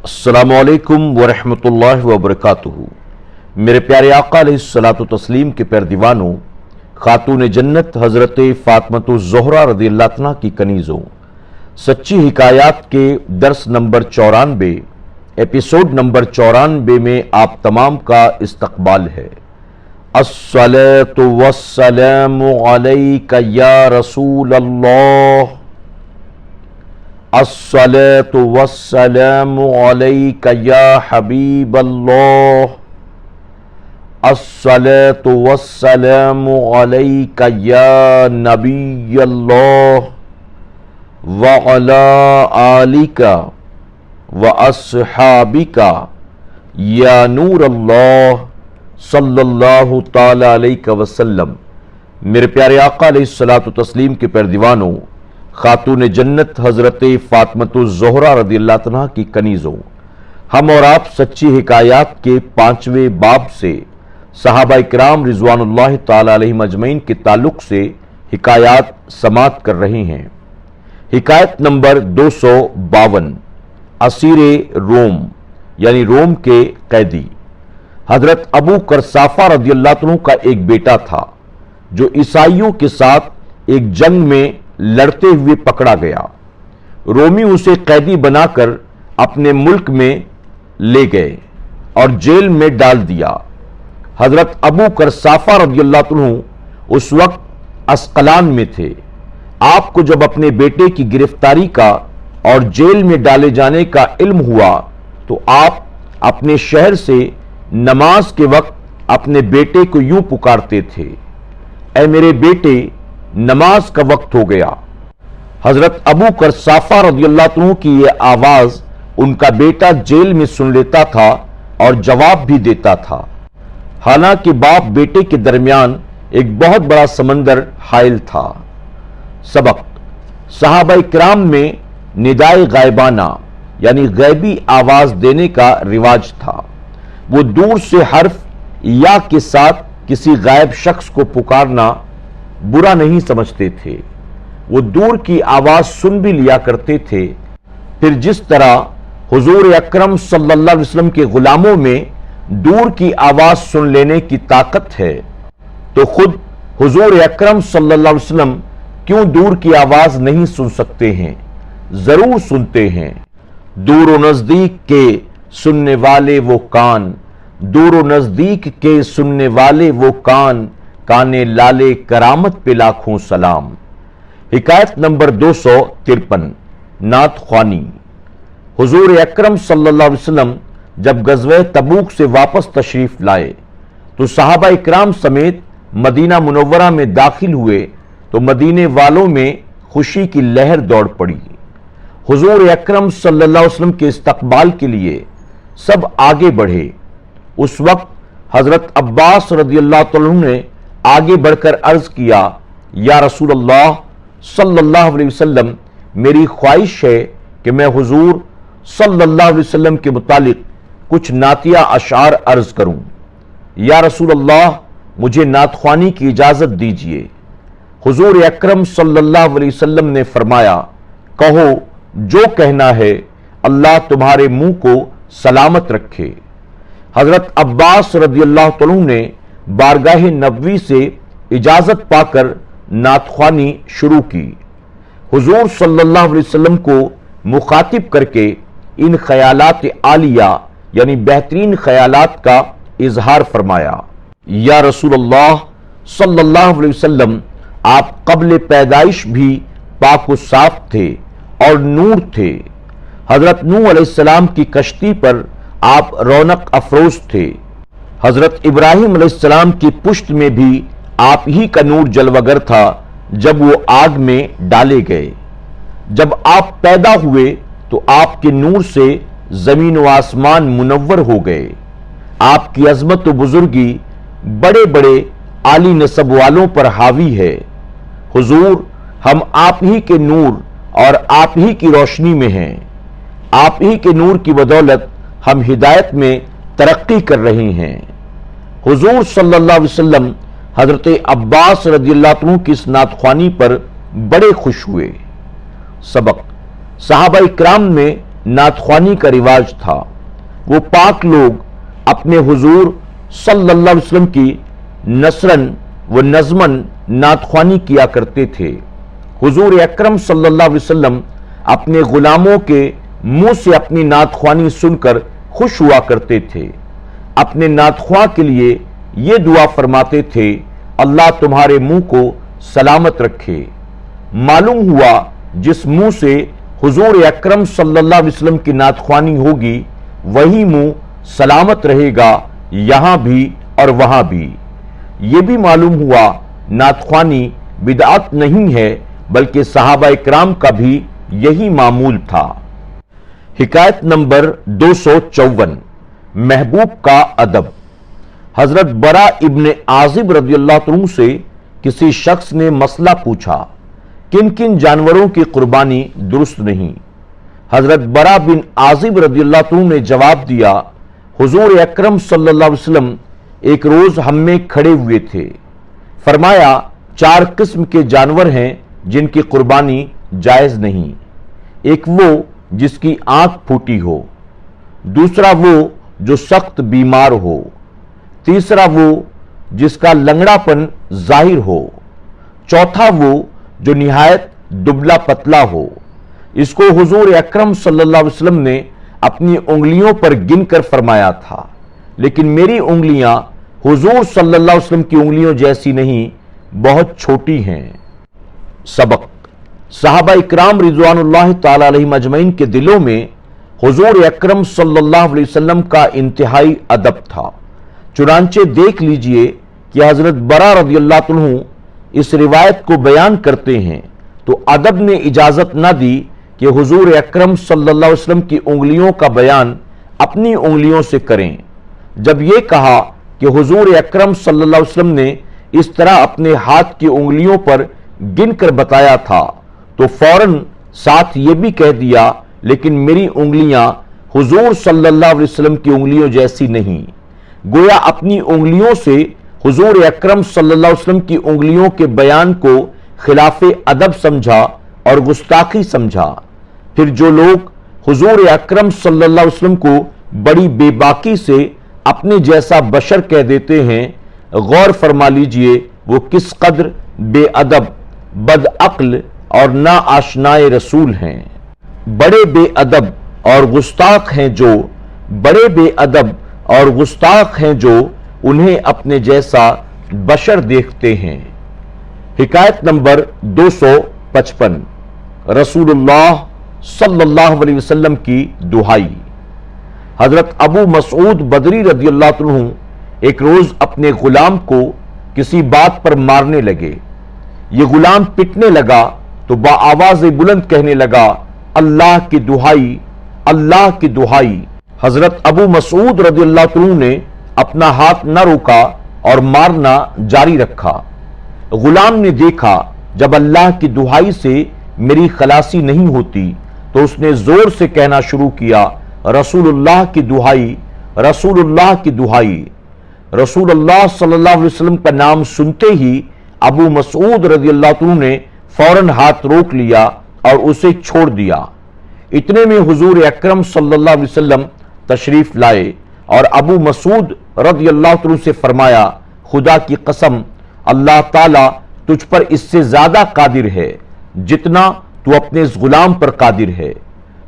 السلام علیکم ورحمۃ وبرکاتہ۔ میرے پیارے آقا علیہ الصلوۃ والتسلیم کے پیردیوانوں، خاتون جنت حضرت فاطمۃ الزہرا رضی اللہ عنہا کی کنیزوں، سچی حکایات کے درس نمبر 94 ایپیسوڈ نمبر 94 میں آپ تمام کا استقبال ہے۔ الصلاۃ والسلام علیک یا رسول اللہ، الصلاۃ والسلام علیک یا حبیب اللہ، الصلاۃ والسلام علیک یا نبی اللہ، وعلی آلک واصحابک یا نور اللہ صلی اللہ تعالی علیہ وسلم۔ میرے پیارے آقا علیہ الصلوۃ والتسلیم کے پیردیوانوں، خاتون جنت حضرت فاطمۃ الزہرا رضی اللہ عنہا کی کنیزوں، ہم اور آپ سچی حکایات کے 5ویں باب سے صحابہ اکرام رضوان اللہ تعالی علیہم اجمعین کے تعلق سے حکایات سماعت کر رہے ہیں۔ حکایت نمبر 252، اسیر روم یعنی روم کے قیدی۔ حضرت ابو کرسافہ رضی اللہ عنہ کا ایک بیٹا تھا جو عیسائیوں کے ساتھ ایک جنگ میں لڑتے ہوئے پکڑا گیا۔ رومی اسے قیدی بنا کر اپنے ملک میں لے گئے اور جیل میں ڈال دیا۔ حضرت ابو کرسافہ رضی اللہ عنہ اس وقت اسقلان میں تھے۔ آپ کو جب اپنے بیٹے کی گرفتاری کا اور جیل میں ڈالے جانے کا علم ہوا تو آپ اپنے شہر سے نماز کے وقت اپنے بیٹے کو یوں پکارتے تھے، اے میرے بیٹے، نماز کا وقت ہو گیا۔ حضرت ابو کرسافہ رضی اللہ عنہ کی یہ آواز ان کا بیٹا جیل میں سن لیتا تھا اور جواب بھی دیتا تھا، حالانکہ باپ بیٹے کے درمیان ایک بہت بڑا سمندر حائل تھا۔ سبق: صحابہ کرام میں ندائے غائبانہ یعنی غیبی آواز دینے کا رواج تھا۔ وہ دور سے حرف یا کے ساتھ کسی غائب شخص کو پکارنا برا نہیں سمجھتے تھے۔ وہ دور کی آواز سن بھی لیا کرتے تھے۔ پھر جس طرح حضور اکرم صلی اللہ علیہ وسلم کے غلاموں میں دور کی آواز سن لینے کی طاقت ہے، تو خود حضور اکرم صلی اللہ علیہ وسلم کیوں دور کی آواز نہیں سن سکتے ہیں؟ ضرور سنتے ہیں۔ دور و نزدیک کے سننے والے وہ کان، دور و نزدیک کے سننے والے وہ کان، کانے لالے کرامت پہ لاکھوں سلام۔ حکایت نمبر 253، نعت خوانی۔ حضور اکرم صلی اللہ علیہ وسلم جب غزوہ تبوک سے واپس تشریف لائے تو صحابہ اکرام سمیت مدینہ منورہ میں داخل ہوئے تو مدینے والوں میں خوشی کی لہر دوڑ پڑی۔ حضور اکرم صلی اللہ علیہ وسلم کے استقبال کے لیے سب آگے بڑھے۔ اس وقت حضرت عباس رضی اللہ عنہ نے آگے بڑھ کر عرض کیا، یا رسول اللہ صلی اللہ علیہ وسلم، میری خواہش ہے کہ میں حضور صلی اللہ علیہ وسلم کے متعلق کچھ نعتیہ اشعار عرض کروں۔ یا رسول اللہ، مجھے نعت خوانی کی اجازت دیجیے۔ حضور اکرم صلی اللہ علیہ وسلم نے فرمایا، کہو جو کہنا ہے، اللہ تمہارے منہ کو سلامت رکھے۔ حضرت عباس رضی اللہ عنہ نے بارگاہ نبوی سے اجازت پا کر نعت خوانی شروع کی۔ حضور صلی اللہ علیہ وسلم کو مخاطب کر کے ان خیالات عالیہ یعنی بہترین خیالات کا اظہار فرمایا۔ یا رسول اللہ صلی اللہ علیہ وسلم، آپ قبل پیدائش بھی پاک و صاف تھے اور نور تھے۔ حضرت نوح علیہ السلام کی کشتی پر آپ رونق افروز تھے۔ حضرت ابراہیم علیہ السلام کی پشت میں بھی آپ ہی کا نور جلوگر تھا جب وہ آگ میں ڈالے گئے۔ جب آپ پیدا ہوئے تو آپ کے نور سے زمین و آسمان منور ہو گئے۔ آپ کی عظمت و بزرگی بڑے بڑے عالی نسب والوں پر حاوی ہے۔ حضور، ہم آپ ہی کے نور اور آپ ہی کی روشنی میں ہیں۔ آپ ہی کے نور کی بدولت ہم ہدایت میں ترقی کر رہے ہیں۔ حضور صلی اللہ علیہ وسلم حضرت عباس رضی اللہ عنہ کی اس نعت خوانی پر بڑے خوش ہوئے۔ سبق: صحابہ اکرام میں नातख्वानी का रिवाज था। वो पाक लोग अपने हुजूर सल्लल्लाहु अलैहि वसल्लम की नसरन व नज़मन नातख्वानी किया करते थे। हुजूर अकरम सल्लल्लाहु अलैहि वसल्लम अपने गुलामों के मुंह से अपनी नातख्वानी सुनकर खुश हुआ करते थे। अपने नातख्वां के लिए ये दुआ फरमाते थे, अल्लाह तुम्हारे मुंह को सलामत रखे। मालूम हुआ जिस मुंह से हुजूर अकरम सल्लल्लाहु अलैहि वसल्लम की नातख्वानी होगी वही मुंह सलामत रहेगा, यहां भी और वहां भी। ये भी मालूम हुआ नातख्वानी बिदअत नहीं है, बल्कि सहाबा इकराम का भी यही मामूल था। हिकायत नंबर 254, महबूब का अदब। हजरत बरा इब्न आजिब रदियल्लाहु अन्हु से किसी शख्स ने मसला पूछा, किन किन जानवरों की कुर्बानी दुरुस्त नहीं। हजरत बरा बिन आजिब रदियल्लाहु अन्हु ने जवाब दिया, हुजूर अकरम सल्लल्लाहु अलैहि वसल्लम एक रोज हम में खड़े हुए थे। फरमाया, 4 किस्म के जानवर हैं जिनकी कुर्बानी जायज नहीं। एक वो जिसकी आंख फूटी हो, दूसरा वो जो सख्त बीमार हो, तीसरा वो जिसका लंगड़ापन जाहिर हो, चौथा वो जो निहायत दुबला पतला हो। इसको हुजूर अकरम सल्लल्लाहु अलैहि वसल्लम ने अपनी उंगलियों पर गिनकर फरमाया था, लेकिन मेरी उंगलियां हुजूर सल्लल्लाहु अलैहि वसल्लम की उंगलियों जैसी नहीं, बहुत छोटी हैं। सबक। सहाबा इकराम रिज़वानुल्लाह ताला अलैहिम अजमईन के दिलों में हुजूर अकरम सल्लल्लाहु अलैहि वसल्लम का इंतहाई अदब था। चुनांचे देख लीजिए कि हजरत बरा रज़ियल्लाहु अन्हु इस रिवायत को बयान करते हैं तो अदब ने इजाजत न दी कि हुजूर अकरम सल्लल्लाहु अलैहि वसल्लम की उंगलियों का बयान अपनी उंगलियों से करें। जब यह कहा कि हुजूर अकरम सल्लल्लाहु अलैहि वसल्लम ने इस तरह अपने हाथ की उंगलियों पर गिनकर बताया था तो फौरन साथ ये भी कह दिया, लेकिन मेरी उंगलियां हुजूर सल्लल्लाहु अलैहि वसल्लम की उंगलियों जैसी नहीं। गोया अपनी उंगलियों से हुजूर अकरम सल्लल्लाहु अलैहि वसल्लम की उंगलियों के बयान को खिलाफे अदब समझा और गुस्ताखी समझा। फिर जो लोग हुजूर अकरम सल्लल्लाहु अलैहि वसल्लम को बड़ी बेबाकी से अपने जैसा बशर कह देते हैं, गौर फरमा लीजिए वो किस कदर बेअदब, बदअक्ल और ना आशनाए रसूल हैं। बड़े बेअदब और गुस्ताख हैं जो, बड़े बेअदब और गुस्ताख हैं जो उन्हें अपने जैसा बशर देखते हैं। हिकायत नंबर 255, रसूलुल्लाह सल्लल्लाहु अलैहि वसल्लम की दुहाई। हजरत अबू मसऊद बदरी रदियल्लाहु अन्हु एक रोज अपने गुलाम को किसी बात पर मारने लगे। ये गुलाम पिटने लगा तो बाआवाज बुलंद कहने लगा, अल्लाह की दुहाई, अल्लाह की दुहाई। हजरत अबू मसऊद रदियल्लाहु अन्हु ने अपना हाथ न रोका और मारना जारी रखा। गुलाम ने देखा जब अल्लाह की दुहाई से मेरी खलासी नहीं होती तो उसने जोर से कहना शुरू किया, रसूलुल्लाह की दुहाई, रसूलुल्लाह की दुहाई। रसूलुल्लाह सल्लल्लाहु अलैहि वसल्लम का नाम सुनते ही अबू मसऊद रदियल्लाहु अन्हु ने फौरन हाथ रोक लिया और उसे छोड़ दिया। इतने में हुजूर अकरम सल्लल्लाहु अलैहि वसल्लम तशरीफ लाए और अबू मसऊद रदियल्लाहु अन्हु से फरमाया, खुदा की कसम अल्लाह ताला तुझ पर इससे ज्यादा कादिर है जितना तू अपने इस गुलाम पर कादिर है।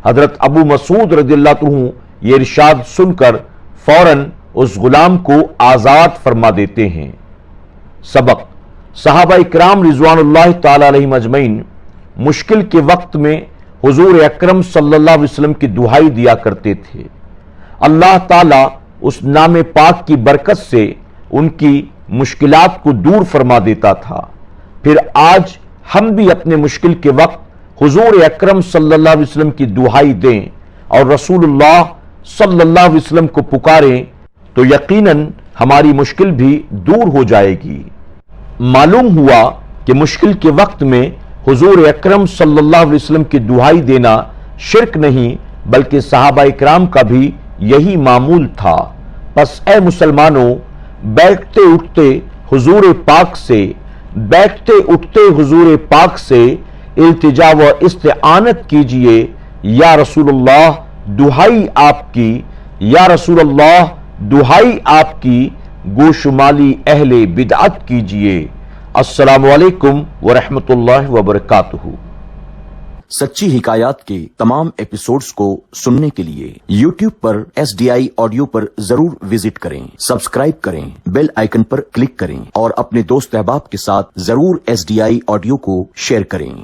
हजरत अबू मसऊद रदियल्लाहु अन्हु ये इरशाद सुनकर फौरन उस गुलाम को आजाद फरमा देते हैं। सबक। सहाबा इकराम रिज़वानुल्लाह ताला अलैहिम अजमईन मुश्किल के वक्त में हुजूर अकरम सल्लल्लाहु अलैहि वसल्लम की दुहाई दिया करते थे। अल्लाह ताला उस नाम पाक की बरकत से उनकी मुश्किलात को दूर फरमा देता था। फिर आज हम भी अपने मुश्किल के वक्त हुजूर अकरम सल्लल्लाहु अलैहि वसल्लम की दुहाई दें और रसूलुल्लाह सल्लल्लाहु अलैहि वसल्लम को पुकारें तो यकीनन हमारी मुश्किल भी दूर हो जाएगी। मालूम हुआ कि मुश्किल के वक्त में हुजूर अकरम सल्लल्लाहु अलैहि वसल्लम की दुहाई देना शिरक नहीं बल्कि सहाबा इकराम का भी यही मामूल था। बस ए मुसलमानों, बैठते उठते हुजूर पाक से, बैठते उठते हुजूर पाक से इल्तिजा व इस्तिआनत कीजिए, या रसूलुल्लाह दुहाई आपकी, या रसूल अल्लाह दुहाई आपकी, गोशुमाली अहले बिदअत कीजिए। अस्सलामु अलैकुम व रहमतुल्लाहि व बरकातुहू। सच्ची हिकायात के तमाम एपिसोड्स को सुनने के लिए YouTube पर SDI ऑडियो पर जरूर विजिट करें, सब्सक्राइब करें, बेल आइकन पर क्लिक करें और अपने दोस्त अहबाब के साथ जरूर SDI ऑडियो को शेयर करें।